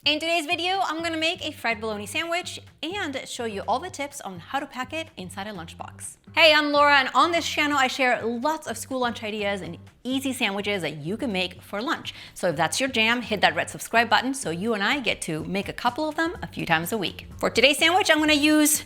In today's video, I'm gonna make a fried bologna sandwich and show you all the tips on how to pack it inside a lunchbox. Hey, I'm Laura, and on this channel, I share lots of school lunch ideas and easy sandwiches that you can make for lunch. So if that's your jam, hit that red subscribe button so you and I get to make a couple of them a few times a week. For today's sandwich, I'm gonna use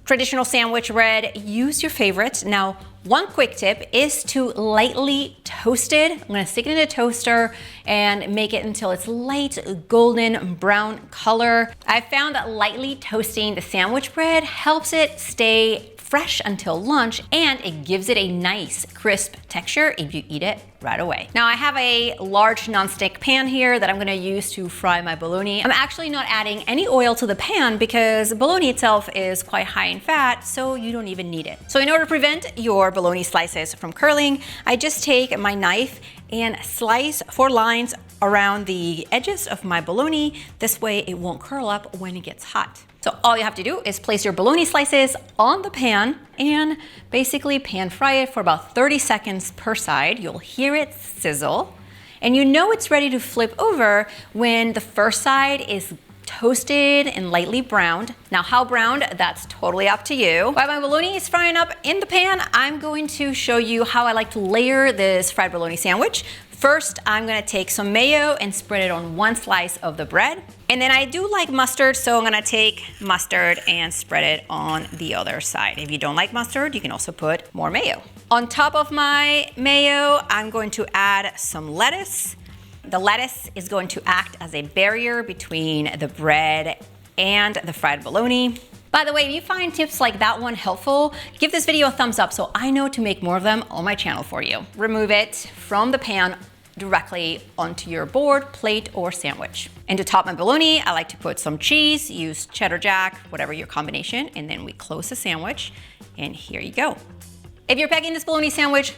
traditional sandwich bread. Use your favorite. Now, one quick tip is to lightly toast it. I'm gonna stick it in a toaster and make it until it's light golden brown color. I found that lightly toasting the sandwich bread helps it stay fresh until lunch, and it gives it a nice crisp texture if you eat it right away. Now I have a large nonstick pan here that I'm gonna use to fry my bologna. I'm actually not adding any oil to the pan because bologna itself is quite high in fat, so you don't even need it. So in order to prevent your bologna slices from curling, I just take my knife and slice 4 lines around the edges of my bologna. This way it won't curl up when it gets hot. So all you have to do is place your bologna slices on the pan and basically pan fry it for about 30 seconds per side. You'll hear it sizzle, and you know it's ready to flip over when the first side is toasted and lightly browned. Now how browned, that's totally up to you. While my bologna is frying up in the pan, I'm going to show you how I like to layer this fried bologna sandwich. First, I'm gonna take some mayo and spread it on one slice of the bread. And then I do like mustard, so I'm gonna take mustard and spread it on the other side. If you don't like mustard, you can also put more mayo. On top of my mayo, I'm going to add some lettuce. The lettuce is going to act as a barrier between the bread and the fried bologna. By the way, if you find tips like that one helpful, give this video a thumbs up so I know to make more of them on my channel for you. Remove it from the pan directly onto your board, plate, or sandwich. And to top my bologna, I like to put some cheese, use cheddar jack, whatever your combination, and then we close the sandwich, and here you go. If you're packing this bologna sandwich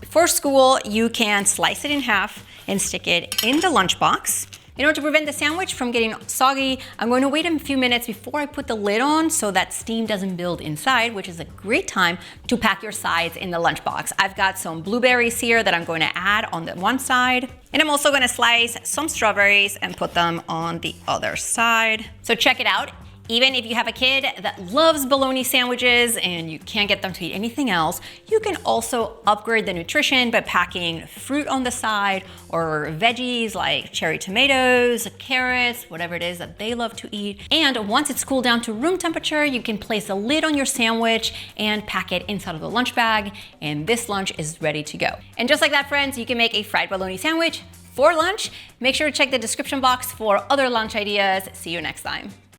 for school, you can slice it in half and stick it in the lunchbox. In order to prevent the sandwich from getting soggy, I'm going to wait a few minutes before I put the lid on so that steam doesn't build inside, which is a great time to pack your sides in the lunchbox. I've got some blueberries here that I'm going to add on the one side, and I'm also going to slice some strawberries and put them on the other side. So check it out. Even if you have a kid that loves bologna sandwiches and you can't get them to eat anything else, you can also upgrade the nutrition by packing fruit on the side or veggies like cherry tomatoes, carrots, whatever it is that they love to eat. And once it's cooled down to room temperature, you can place a lid on your sandwich and pack it inside of the lunch bag, and this lunch is ready to go. And just like that, friends, you can make a fried bologna sandwich for lunch. Make sure to check the description box for other lunch ideas. See you next time.